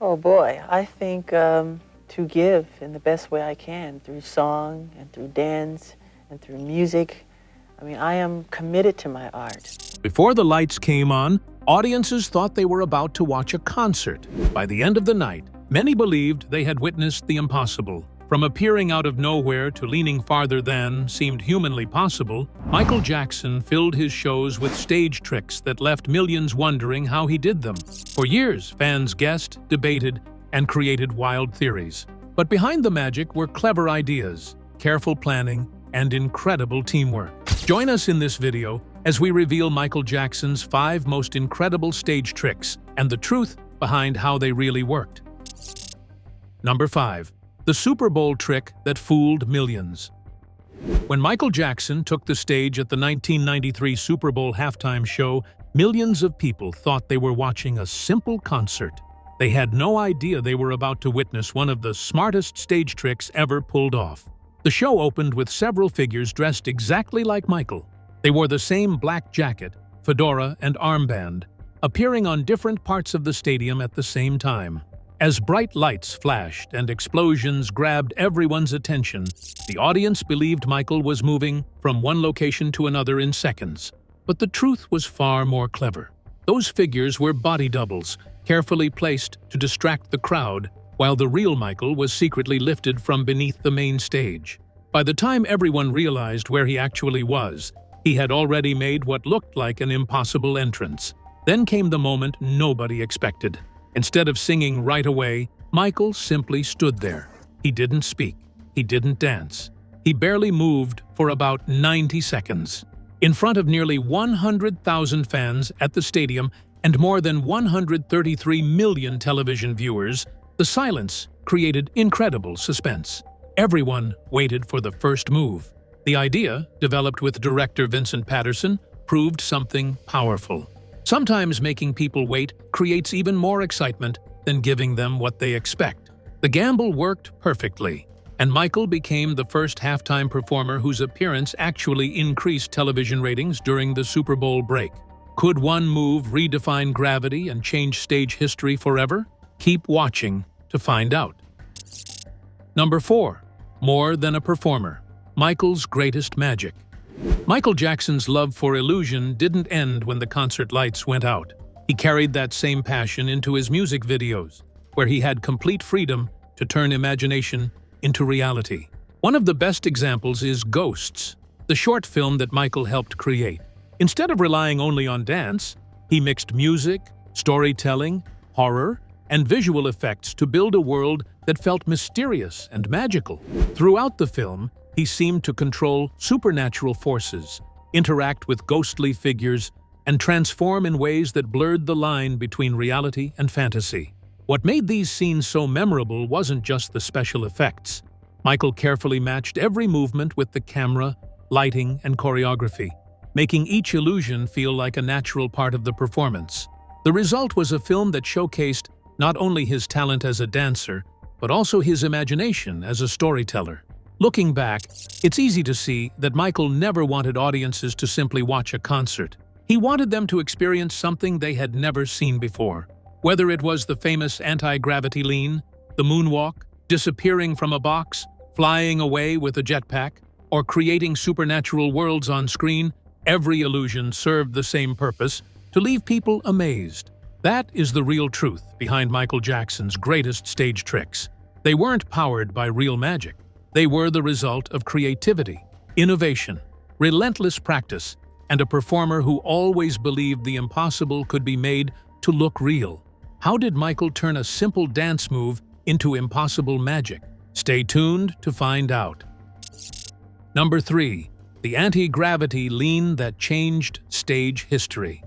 Oh boy, I think to give in the best way I can through song and through dance and through music. I mean, I am committed to my art. Before the lights came on, audiences thought they were about to watch a concert. By the end of the night, many believed they had witnessed the impossible. From appearing out of nowhere to leaning farther than seemed humanly possible, Michael Jackson filled his shows with stage tricks that left millions wondering how he did them. For years, fans guessed, debated, and created wild theories. But behind the magic were clever ideas, careful planning, and incredible teamwork. Join us in this video as we reveal Michael Jackson's 5 most incredible stage tricks and the truth behind how they really worked. Number 5. The Super Bowl trick that fooled millions. When Michael Jackson took the stage at the 1993 Super Bowl halftime show, millions of people thought they were watching a simple concert. They had no idea they were about to witness one of the smartest stage tricks ever pulled off. The show opened with several figures dressed exactly like Michael. They wore the same black jacket, fedora, and armband, appearing on different parts of the stadium at the same time. As bright lights flashed and explosions grabbed everyone's attention, the audience believed Michael was moving from one location to another in seconds. But the truth was far more clever. Those figures were body doubles, carefully placed to distract the crowd, while the real Michael was secretly lifted from beneath the main stage. By the time everyone realized where he actually was, he had already made what looked like an impossible entrance. Then came the moment nobody expected. Instead of singing right away, Michael simply stood there. He didn't speak. He didn't dance. He barely moved for about 90 seconds. In front of nearly 100,000 fans at the stadium and more than 133 million television viewers, the silence created incredible suspense. Everyone waited for the first move. The idea, developed with director Vincent Patterson, proved something powerful. Sometimes making people wait creates even more excitement than giving them what they expect. The gamble worked perfectly, and Michael became the first halftime performer whose appearance actually increased television ratings during the Super Bowl break. Could one move redefine gravity and change stage history forever? Keep watching to find out. Number 4. More than a performer. Michael's greatest magic. Michael Jackson's love for illusion didn't end when the concert lights went out. He carried that same passion into his music videos, where he had complete freedom to turn imagination into reality. One of the best examples is Ghosts, the short film that Michael helped create. Instead of relying only on dance, he mixed music, storytelling, horror, and visual effects to build a world that felt mysterious and magical. Throughout the film, he seemed to control supernatural forces, interact with ghostly figures, and transform in ways that blurred the line between reality and fantasy. What made these scenes so memorable wasn't just the special effects. Michael carefully matched every movement with the camera, lighting, and choreography, making each illusion feel like a natural part of the performance. The result was a film that showcased not only his talent as a dancer, but also his imagination as a storyteller. Looking back, it's easy to see that Michael never wanted audiences to simply watch a concert. He wanted them to experience something they had never seen before. Whether it was the famous anti-gravity lean, the moonwalk, disappearing from a box, flying away with a jetpack, or creating supernatural worlds on screen, every illusion served the same purpose: to leave people amazed. That is the real truth behind Michael Jackson's greatest stage tricks. They weren't powered by real magic. They were the result of creativity, innovation, relentless practice, and a performer who always believed the impossible could be made to look real. How did Michael turn a simple dance move into impossible magic? Stay tuned to find out. Number 3. The anti-gravity lean that changed stage history.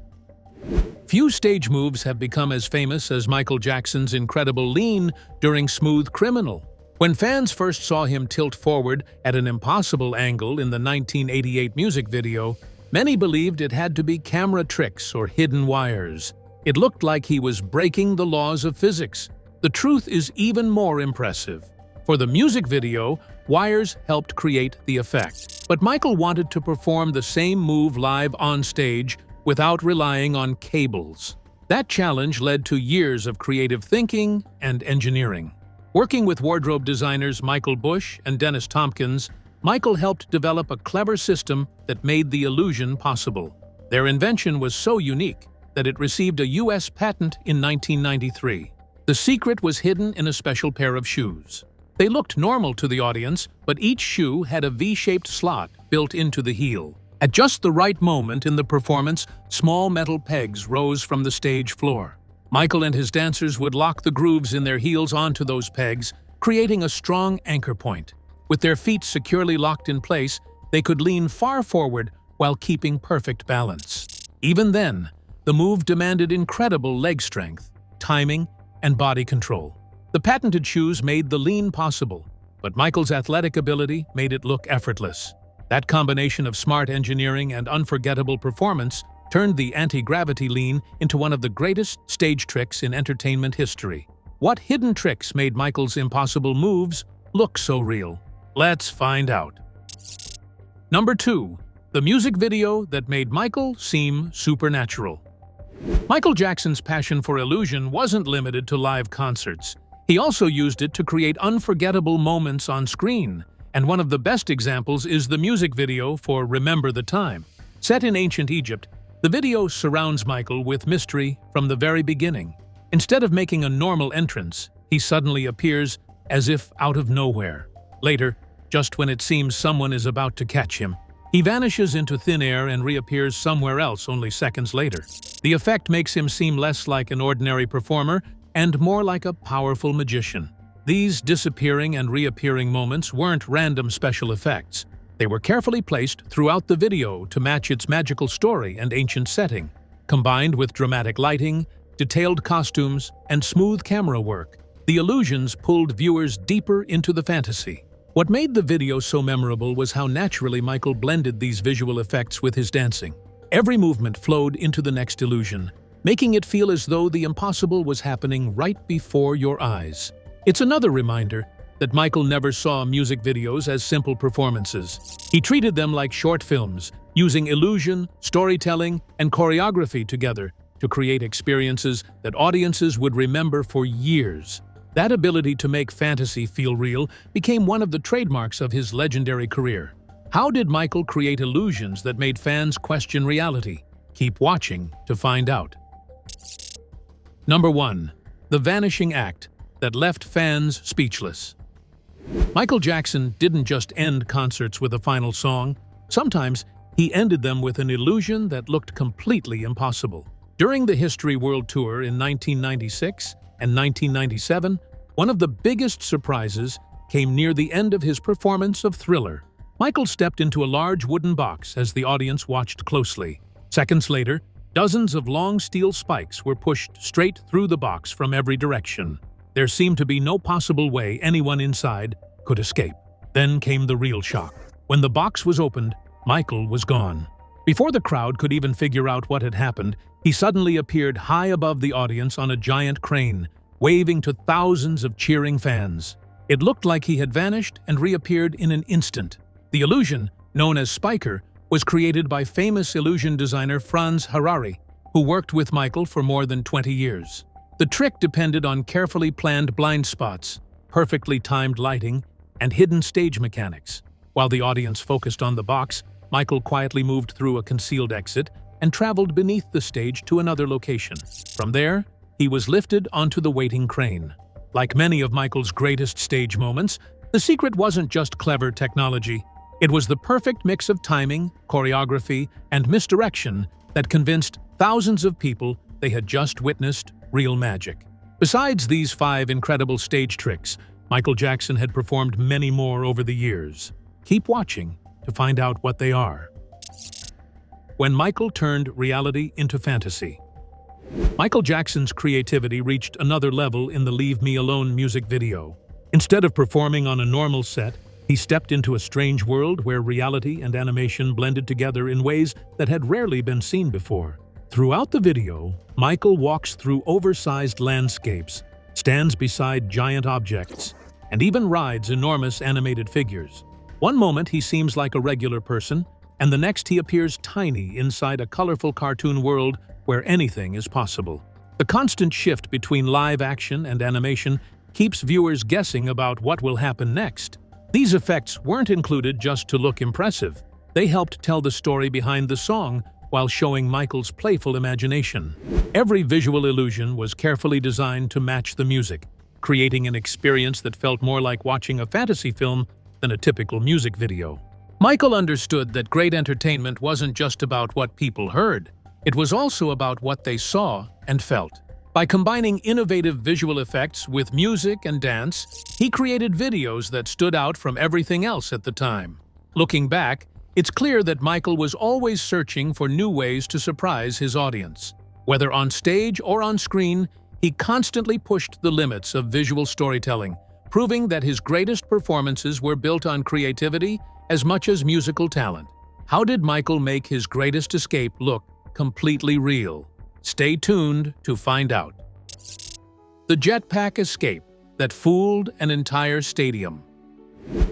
Few stage moves have become as famous as Michael Jackson's incredible lean during Smooth Criminal. When fans first saw him tilt forward at an impossible angle in the 1988 music video, many believed it had to be camera tricks or hidden wires. It looked like he was breaking the laws of physics. The truth is even more impressive. For the music video, wires helped create the effect. But Michael wanted to perform the same move live on stage without relying on cables. That challenge led to years of creative thinking and engineering. Working with wardrobe designers Michael Bush and Dennis Tompkins, Michael helped develop a clever system that made the illusion possible. Their invention was so unique that it received a U.S. patent in 1993. The secret was hidden in a special pair of shoes. They looked normal to the audience, but each shoe had a V-shaped slot built into the heel. At just the right moment in the performance, small metal pegs rose from the stage floor. Michael and his dancers would lock the grooves in their heels onto those pegs, creating a strong anchor point. With their feet securely locked in place, they could lean far forward while keeping perfect balance. Even then, the move demanded incredible leg strength, timing, and body control. The patented shoes made the lean possible, but Michael's athletic ability made it look effortless. That combination of smart engineering and unforgettable performance turned the anti-gravity lean into one of the greatest stage tricks in entertainment history. What hidden tricks made Michael's impossible moves look so real? Let's find out. Number 2. The music video that made Michael seem supernatural. Michael Jackson's passion for illusion wasn't limited to live concerts. He also used it to create unforgettable moments on screen. And one of the best examples is the music video for Remember the Time. Set in ancient Egypt, the video surrounds Michael with mystery from the very beginning. Instead of making a normal entrance, he suddenly appears as if out of nowhere. Later, just when it seems someone is about to catch him, he vanishes into thin air and reappears somewhere else only seconds later. The effect makes him seem less like an ordinary performer and more like a powerful magician. These disappearing and reappearing moments weren't random special effects. They were carefully placed throughout the video to match its magical story and ancient setting. Combined with dramatic lighting, detailed costumes, and smooth camera work, the illusions pulled viewers deeper into the fantasy. What made the video so memorable was how naturally Michael blended these visual effects with his dancing. Every movement flowed into the next illusion, making it feel as though the impossible was happening right before your eyes. It's another reminder that Michael never saw music videos as simple performances. He treated them like short films, using illusion, storytelling, and choreography together to create experiences that audiences would remember for years. That ability to make fantasy feel real became one of the trademarks of his legendary career. How did Michael create illusions that made fans question reality? Keep watching to find out. Number 1. The Vanishing Act that left fans speechless. Michael Jackson didn't just end concerts with a final song. Sometimes he ended them with an illusion that looked completely impossible. During the History World Tour in 1996 and 1997, one of the biggest surprises came near the end of his performance of Thriller. Michael stepped into a large wooden box as the audience watched closely. Seconds later, dozens of long steel spikes were pushed straight through the box from every direction. There seemed to be no possible way anyone inside could escape. Then came the real shock. When the box was opened, Michael was gone. Before the crowd could even figure out what had happened, he suddenly appeared high above the audience on a giant crane, waving to thousands of cheering fans. It looked like he had vanished and reappeared in an instant. The illusion, known as Spiker, was created by famous illusion designer Franz Harari, who worked with Michael for more than 20 years. The trick depended on carefully planned blind spots, perfectly timed lighting, and hidden stage mechanics. While the audience focused on the box, Michael quietly moved through a concealed exit and traveled beneath the stage to another location. From there, he was lifted onto the waiting crane. Like many of Michael's greatest stage moments, the secret wasn't just clever technology. It was the perfect mix of timing, choreography, and misdirection that convinced thousands of people they had just witnessed real magic. Besides these 5 incredible stage tricks, Michael Jackson had performed many more over the years. Keep watching to find out what they are. When Michael turned reality into fantasy. Michael Jackson's creativity reached another level in the Leave Me Alone music video. Instead of performing on a normal set, he stepped into a strange world where reality and animation blended together in ways that had rarely been seen before. Throughout the video, Michael walks through oversized landscapes, stands beside giant objects, and even rides enormous animated figures. One moment he seems like a regular person, and the next he appears tiny inside a colorful cartoon world where anything is possible. The constant shift between live action and animation keeps viewers guessing about what will happen next. These effects weren't included just to look impressive. They helped tell the story behind the song while showing Michael's playful imagination. Every visual illusion was carefully designed to match the music, creating an experience that felt more like watching a fantasy film than a typical music video. Michael understood that great entertainment wasn't just about what people heard. It was also about what they saw and felt. By combining innovative visual effects with music and dance, he created videos that stood out from everything else at the time. Looking back, it's clear that Michael was always searching for new ways to surprise his audience. Whether on stage or on screen, he constantly pushed the limits of visual storytelling, proving that his greatest performances were built on creativity as much as musical talent. How did Michael make his greatest escape look completely real? Stay tuned to find out. The jetpack escape that fooled an entire stadium.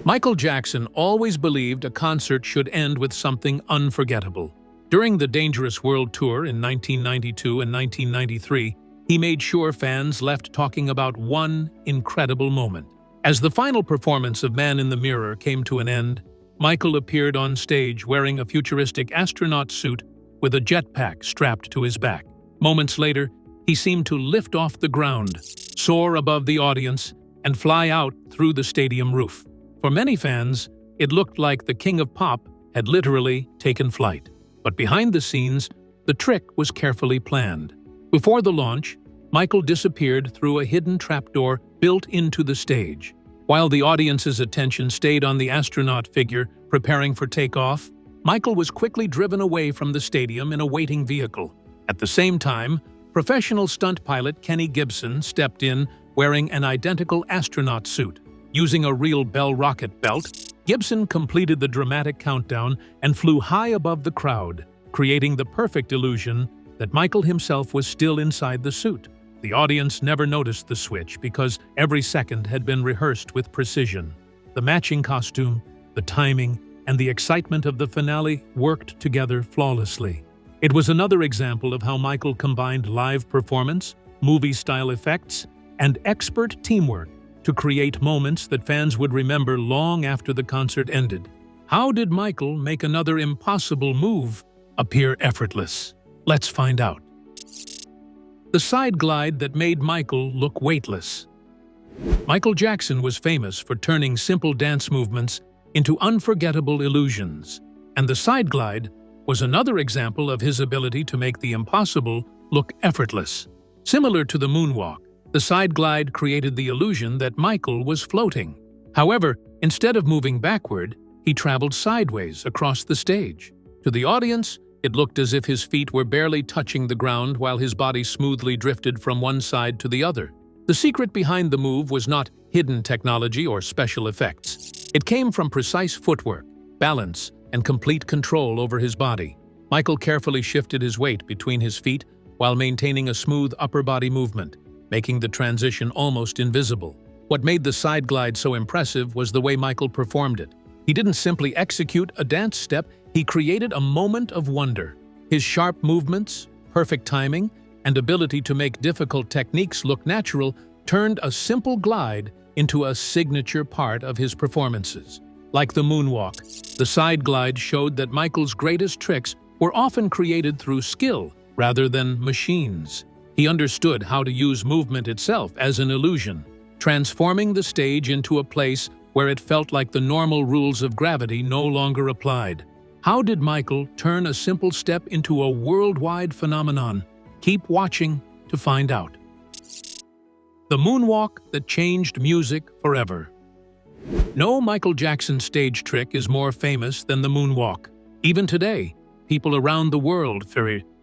Michael Jackson always believed a concert should end with something unforgettable. During the Dangerous World Tour in 1992 and 1993, he made sure fans left talking about one incredible moment. As the final performance of Man in the Mirror came to an end, Michael appeared on stage wearing a futuristic astronaut suit with a jetpack strapped to his back. Moments later, he seemed to lift off the ground, soar above the audience, and fly out through the stadium roof. For many fans, it looked like the King of Pop had literally taken flight. But behind the scenes, the trick was carefully planned. Before the launch, Michael disappeared through a hidden trapdoor built into the stage. While the audience's attention stayed on the astronaut figure preparing for takeoff, Michael was quickly driven away from the stadium in a waiting vehicle. At the same time, professional stunt pilot Kenny Gibson stepped in wearing an identical astronaut suit. Using a real Bell rocket belt, Gibson completed the dramatic countdown and flew high above the crowd, creating the perfect illusion that Michael himself was still inside the suit. The audience never noticed the switch because every second had been rehearsed with precision. The matching costume, the timing, and the excitement of the finale worked together flawlessly. It was another example of how Michael combined live performance, movie-style effects, and expert teamwork to create moments that fans would remember long after the concert ended. How did Michael make another impossible move appear effortless? Let's find out. The side glide that made Michael look weightless. Michael Jackson was famous for turning simple dance movements into unforgettable illusions, and the side glide was another example of his ability to make the impossible look effortless. Similar to the moonwalk, the side glide created the illusion that Michael was floating. However, instead of moving backward, he traveled sideways across the stage. To the audience, it looked as if his feet were barely touching the ground while his body smoothly drifted from one side to the other. The secret behind the move was not hidden technology or special effects. It came from precise footwork, balance, and complete control over his body. Michael carefully shifted his weight between his feet while maintaining a smooth upper body movement, making the transition almost invisible. What made the side glide so impressive was the way Michael performed it. He didn't simply execute a dance step, he created a moment of wonder. His sharp movements, perfect timing, and ability to make difficult techniques look natural turned a simple glide into a signature part of his performances. Like the moonwalk, the side glide showed that Michael's greatest tricks were often created through skill rather than machines. He understood how to use movement itself as an illusion, transforming the stage into a place where it felt like the normal rules of gravity no longer applied. How did Michael turn a simple step into a worldwide phenomenon? Keep watching to find out. The moonwalk that changed music forever. No Michael Jackson stage trick is more famous than the moonwalk. Even today, people around the world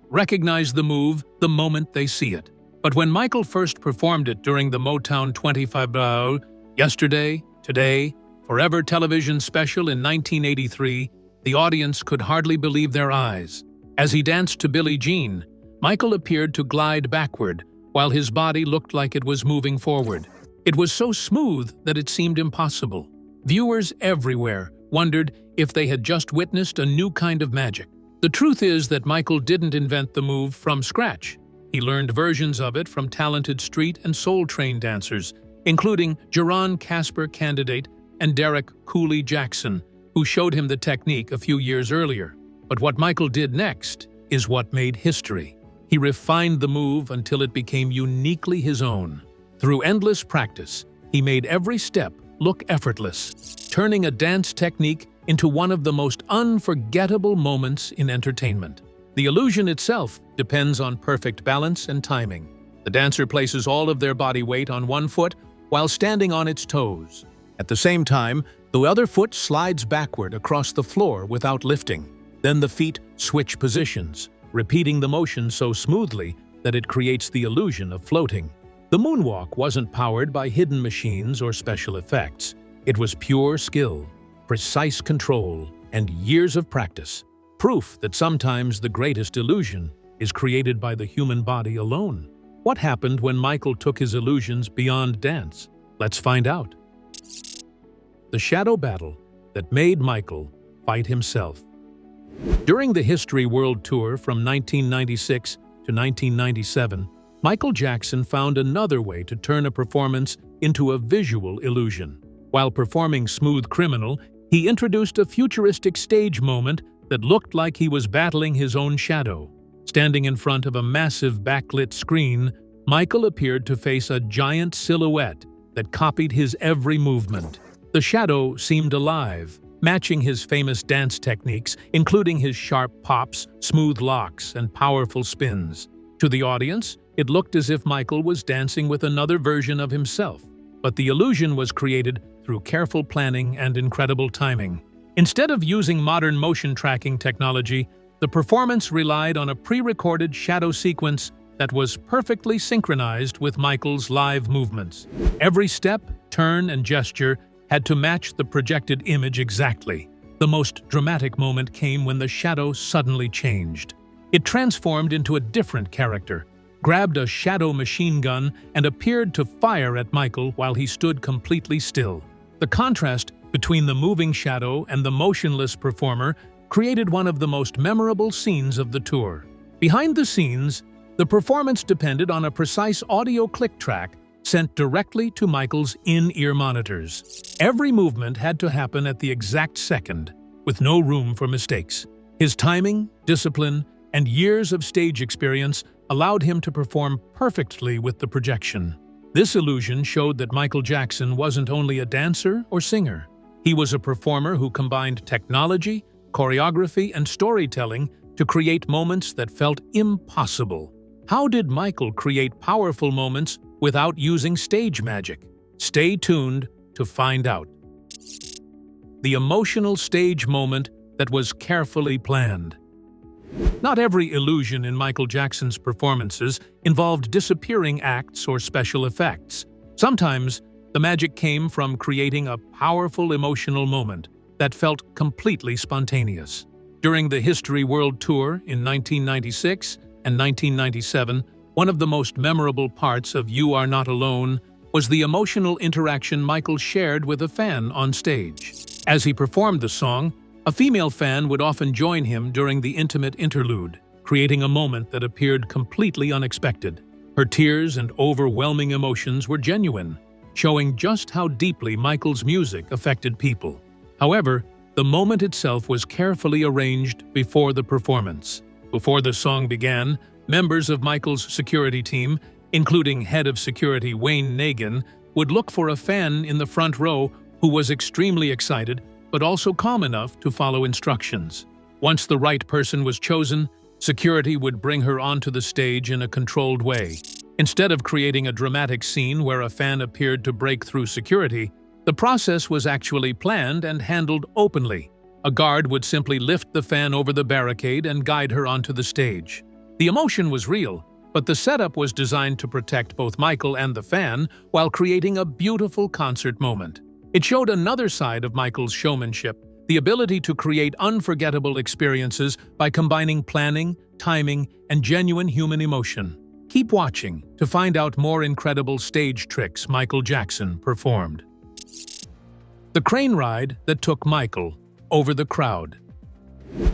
recognize the move the moment they see it. But when Michael first performed it during the Motown 25 Yesterday, Today, Forever television special in 1983, the audience could hardly believe their eyes. As he danced to Billie Jean, Michael appeared to glide backward, while his body looked like it was moving forward. It was so smooth that it seemed impossible. Viewers everywhere wondered if they had just witnessed a new kind of magic. The truth is that Michael didn't invent the move from scratch. He learned versions of it from talented street and soul train dancers, including Jerron Casper Candidate and Derek Cooley Jackson, who showed him the technique a few years earlier. But what Michael did next is what made history. He refined the move until it became uniquely his own. Through endless practice, he made every step look effortless, turning a dance technique into one of the most unforgettable moments in entertainment. The illusion itself depends on perfect balance and timing. The dancer places all of their body weight on one foot while standing on its toes. At the same time, the other foot slides backward across the floor without lifting. Then the feet switch positions, repeating the motion so smoothly that it creates the illusion of floating. The moonwalk wasn't powered by hidden machines or special effects. It was pure skill, precise control, and years of practice. Proof that sometimes the greatest illusion is created by the human body alone. What happened when Michael took his illusions beyond dance? Let's find out. The shadow battle that made Michael fight himself. During the History World Tour from 1996 to 1997, Michael Jackson found another way to turn a performance into a visual illusion. While performing Smooth Criminal, he introduced a futuristic stage moment that looked like he was battling his own shadow. Standing in front of a massive backlit screen, Michael appeared to face a giant silhouette that copied his every movement. The shadow seemed alive, matching his famous dance techniques, including his sharp pops, smooth locks, and powerful spins. To the audience, it looked as if Michael was dancing with another version of himself. But the illusion was created through careful planning and incredible timing. Instead of using modern motion tracking technology, the performance relied on a pre-recorded shadow sequence that was perfectly synchronized with Michael's live movements. Every step, turn, and gesture had to match the projected image exactly. The most dramatic moment came when the shadow suddenly changed. It transformed into a different character, grabbed a shadow machine gun, and appeared to fire at Michael while he stood completely still. The contrast between the moving shadow and the motionless performer created one of the most memorable scenes of the tour. Behind the scenes, the performance depended on a precise audio click track sent directly to Michael's in-ear monitors. Every movement had to happen at the exact second, with no room for mistakes. His timing, discipline, and years of stage experience allowed him to perform perfectly with the projection. This illusion showed that Michael Jackson wasn't only a dancer or singer. He was a performer who combined technology, choreography, and storytelling to create moments that felt impossible. How did Michael create powerful moments without using stage magic? Stay tuned to find out. The emotional stage moment that was carefully planned. Not every illusion in Michael Jackson's performances involved disappearing acts or special effects. Sometimes, the magic came from creating a powerful emotional moment that felt completely spontaneous. During the History World Tour in 1996 and 1997, one of the most memorable parts of You Are Not Alone was the emotional interaction Michael shared with a fan on stage. As he performed the song, a female fan would often join him during the intimate interlude, creating a moment that appeared completely unexpected. Her tears and overwhelming emotions were genuine, showing just how deeply Michael's music affected people. However, the moment itself was carefully arranged before the performance. Before the song began, members of Michael's security team, including head of security Wayne Nagin, would look for a fan in the front row who was extremely excited but also calm enough to follow instructions. Once the right person was chosen, security would bring her onto the stage in a controlled way. Instead of creating a dramatic scene where a fan appeared to break through security, the process was actually planned and handled openly. A guard would simply lift the fan over the barricade and guide her onto the stage. The emotion was real, but the setup was designed to protect both Michael and the fan while creating a beautiful concert moment. It showed another side of Michael's showmanship, the ability to create unforgettable experiences by combining planning, timing, and genuine human emotion. Keep watching to find out more incredible stage tricks Michael Jackson performed. The crane ride that took Michael over the crowd.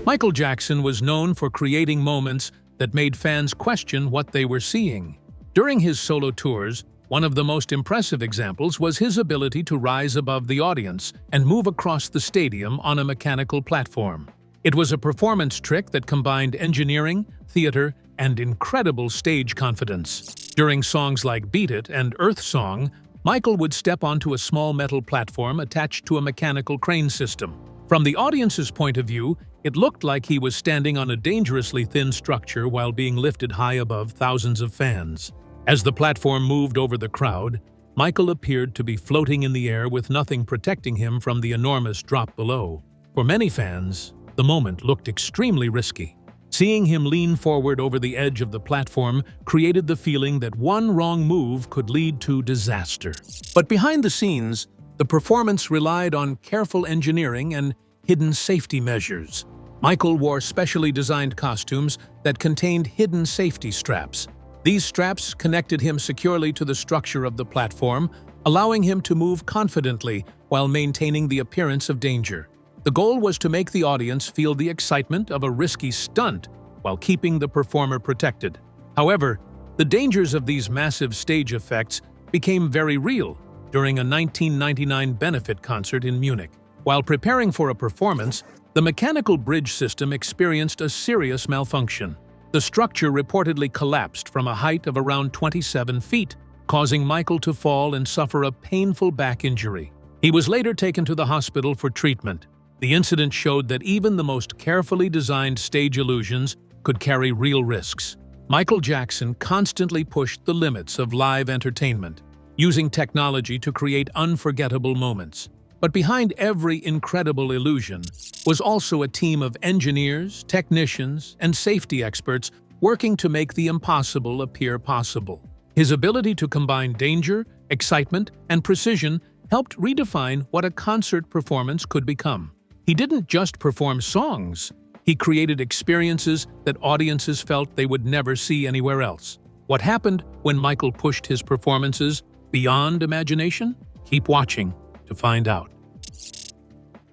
Michael Jackson was known for creating moments that made fans question what they were seeing. During his solo tours, one of the most impressive examples was his ability to rise above the audience and move across the stadium on a mechanical platform. It was a performance trick that combined engineering, theater, and incredible stage confidence. During songs like Beat It and Earth Song, Michael would step onto a small metal platform attached to a mechanical crane system. From the audience's point of view, it looked like he was standing on a dangerously thin structure while being lifted high above thousands of fans. As the platform moved over the crowd, Michael appeared to be floating in the air with nothing protecting him from the enormous drop below. For many fans, the moment looked extremely risky. Seeing him lean forward over the edge of the platform created the feeling that one wrong move could lead to disaster. But behind the scenes, the performance relied on careful engineering and hidden safety measures. Michael wore specially designed costumes that contained hidden safety straps. These straps connected him securely to the structure of the platform, allowing him to move confidently while maintaining the appearance of danger. The goal was to make the audience feel the excitement of a risky stunt while keeping the performer protected. However, the dangers of these massive stage effects became very real during a 1999 benefit concert in Munich. While preparing for a performance, the mechanical bridge system experienced a serious malfunction. The structure reportedly collapsed from a height of around 27 feet, causing Michael to fall and suffer a painful back injury. He was later taken to the hospital for treatment. The incident showed that even the most carefully designed stage illusions could carry real risks. Michael Jackson constantly pushed the limits of live entertainment, using technology to create unforgettable moments. But behind every incredible illusion was also a team of engineers, technicians, and safety experts working to make the impossible appear possible. His ability to combine danger, excitement, and precision helped redefine what a concert performance could become. He didn't just perform songs, he created experiences that audiences felt they would never see anywhere else. What happened when Michael pushed his performances beyond imagination? Keep watching to find out.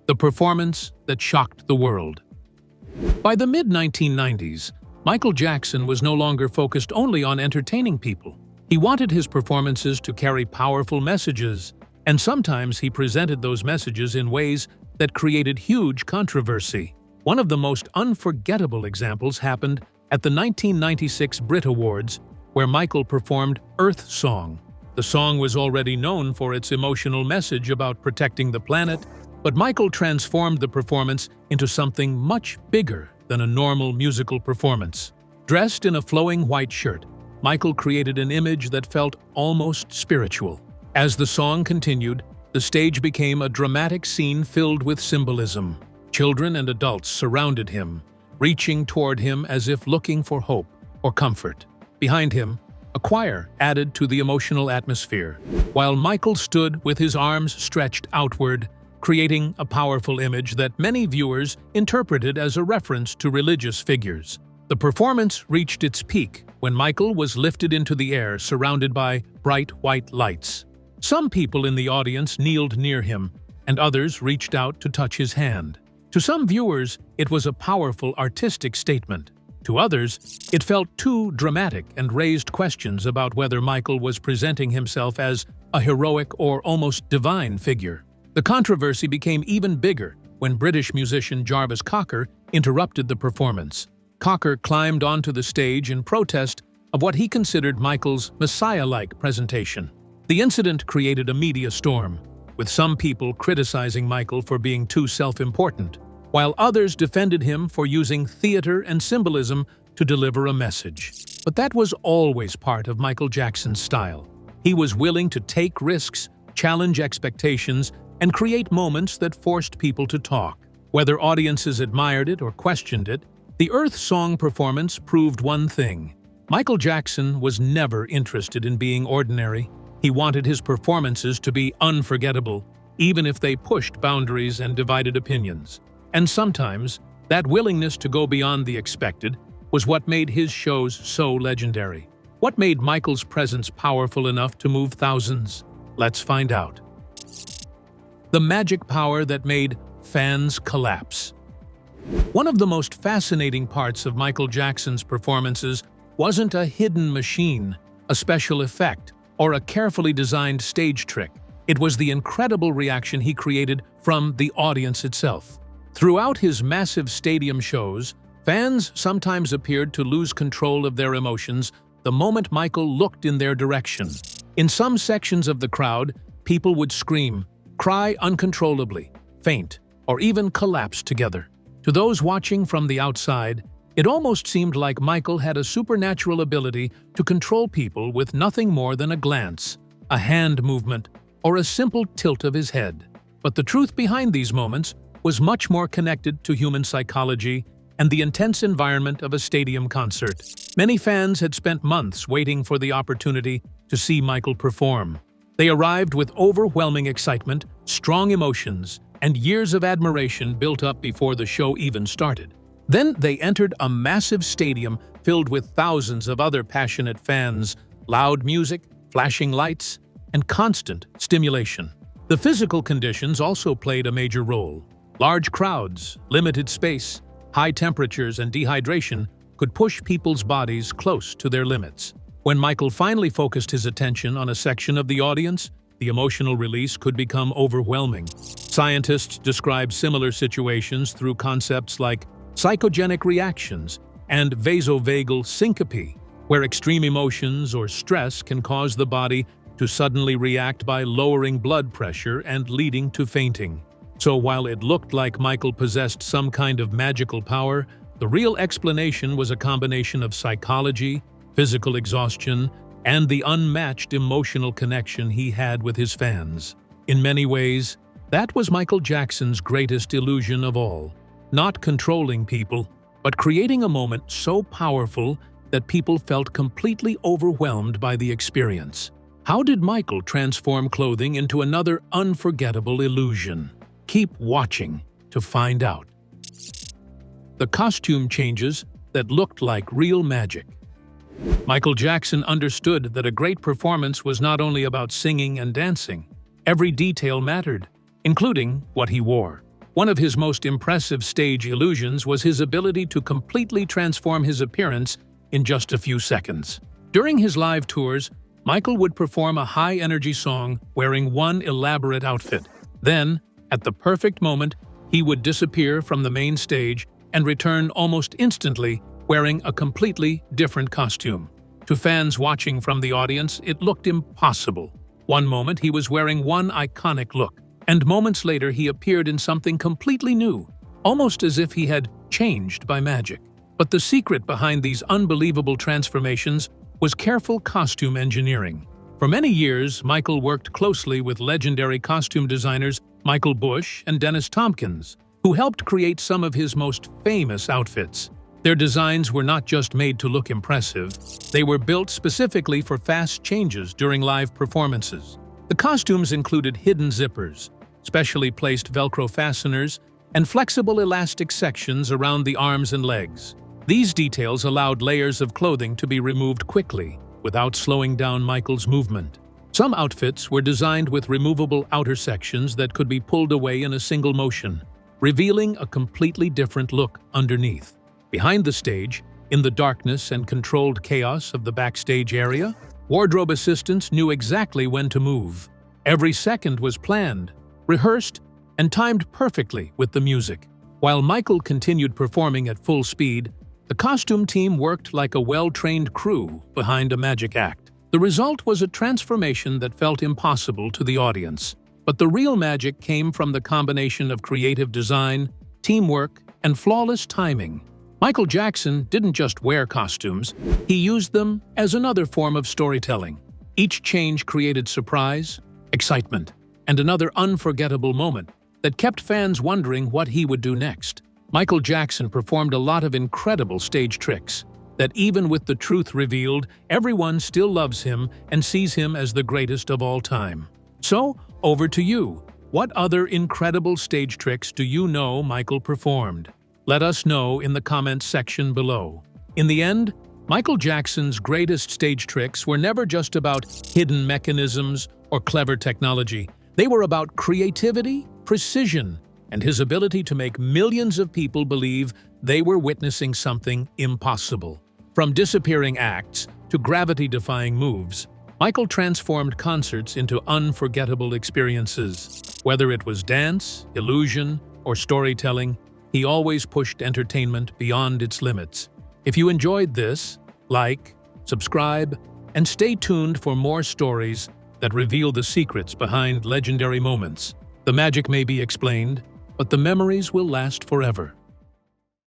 The performance that shocked the world. By the mid-1990s, Michael Jackson was no longer focused only on entertaining people. He wanted his performances to carry powerful messages, and sometimes he presented those messages in ways that created huge controversy. One of the most unforgettable examples happened at the 1996 Brit Awards, where Michael performed Earth Song. The song was already known for its emotional message about protecting the planet, but Michael transformed the performance into something much bigger than a normal musical performance. Dressed in a flowing white shirt, Michael created an image that felt almost spiritual. As the song continued, the stage became a dramatic scene filled with symbolism. Children and adults surrounded him, reaching toward him as if looking for hope or comfort. Behind him, a choir added to the emotional atmosphere, while Michael stood with his arms stretched outward, creating a powerful image that many viewers interpreted as a reference to religious figures. The performance reached its peak when Michael was lifted into the air surrounded by bright white lights. Some people in the audience kneeled near him, and others reached out to touch his hand. To some viewers, it was a powerful artistic statement. To others, it felt too dramatic and raised questions about whether Michael was presenting himself as a heroic or almost divine figure. The controversy became even bigger when British musician Jarvis Cocker interrupted the performance. Cocker climbed onto the stage in protest of what he considered Michael's Messiah-like presentation. The incident created a media storm, with some people criticizing Michael for being too self-important, while others defended him for using theater and symbolism to deliver a message. But that was always part of Michael Jackson's style. He was willing to take risks, challenge expectations, and create moments that forced people to talk. Whether audiences admired it or questioned it, the Earth Song performance proved one thing. Michael Jackson was never interested in being ordinary. He wanted his performances to be unforgettable, even if they pushed boundaries and divided opinions. And sometimes, that willingness to go beyond the expected was what made his shows so legendary. What made Michael's presence powerful enough to move thousands? Let's find out. The magic power that made fans collapse. One of the most fascinating parts of Michael Jackson's performances wasn't a hidden machine, a special effect, or a carefully designed stage trick. It was the incredible reaction he created from the audience itself. Throughout his massive stadium shows, fans sometimes appeared to lose control of their emotions the moment Michael looked in their direction. In some sections of the crowd, people would scream, cry uncontrollably, faint, or even collapse together. To those watching from the outside, it almost seemed like Michael had a supernatural ability to control people with nothing more than a glance, a hand movement, or a simple tilt of his head. But the truth behind these moments was much more connected to human psychology and the intense environment of a stadium concert. Many fans had spent months waiting for the opportunity to see Michael perform. They arrived with overwhelming excitement, strong emotions, and years of admiration built up before the show even started. Then they entered a massive stadium filled with thousands of other passionate fans, loud music, flashing lights, and constant stimulation. The physical conditions also played a major role. Large crowds, limited space, high temperatures, and dehydration could push people's bodies close to their limits. When Michael finally focused his attention on a section of the audience, the emotional release could become overwhelming. Scientists describe similar situations through concepts like psychogenic reactions and vasovagal syncope, where extreme emotions or stress can cause the body to suddenly react by lowering blood pressure and leading to fainting. So while it looked like Michael possessed some kind of magical power, the real explanation was a combination of psychology, physical exhaustion, and the unmatched emotional connection he had with his fans. In many ways, that was Michael Jackson's greatest illusion of all. Not controlling people, but creating a moment so powerful that people felt completely overwhelmed by the experience. How did Michael transform clothing into another unforgettable illusion? Keep watching to find out. The costume changes that looked like real magic. Michael Jackson understood that a great performance was not only about singing and dancing. Every detail mattered, including what he wore. One of his most impressive stage illusions was his ability to completely transform his appearance in just a few seconds. During his live tours, Michael would perform a high-energy song wearing one elaborate outfit. Then, at the perfect moment, he would disappear from the main stage and return almost instantly wearing a completely different costume. To fans watching from the audience, it looked impossible. One moment he was wearing one iconic look, and moments later he appeared in something completely new, almost as if he had changed by magic. But the secret behind these unbelievable transformations was careful costume engineering. For many years, Michael worked closely with legendary costume designers Michael Bush and Dennis Tompkins, who helped create some of his most famous outfits. Their designs were not just made to look impressive, they were built specifically for fast changes during live performances. The costumes included hidden zippers, specially placed Velcro fasteners, and flexible elastic sections around the arms and legs. These details allowed layers of clothing to be removed quickly, without slowing down Michael's movement. Some outfits were designed with removable outer sections that could be pulled away in a single motion, revealing a completely different look underneath. Behind the stage, in the darkness and controlled chaos of the backstage area, wardrobe assistants knew exactly when to move. Every second was planned, rehearsed, and timed perfectly with the music. While Michael continued performing at full speed, the costume team worked like a well-trained crew behind a magic act. The result was a transformation that felt impossible to the audience. But the real magic came from the combination of creative design, teamwork, and flawless timing. Michael Jackson didn't just wear costumes, he used them as another form of storytelling. Each change created surprise, excitement, and another unforgettable moment that kept fans wondering what he would do next. Michael Jackson performed a lot of incredible stage tricks that even with the truth revealed, everyone still loves him and sees him as the greatest of all time. So, over to you. What other incredible stage tricks do you know Michael performed? Let us know in the comments section below. In the end, Michael Jackson's greatest stage tricks were never just about hidden mechanisms or clever technology. They were about creativity, precision, and his ability to make millions of people believe they were witnessing something impossible. From disappearing acts to gravity-defying moves, Michael transformed concerts into unforgettable experiences. Whether it was dance, illusion, or storytelling, he always pushed entertainment beyond its limits. If you enjoyed this, like, subscribe, and stay tuned for more stories that reveal the secrets behind legendary moments. The magic may be explained, but the memories will last forever.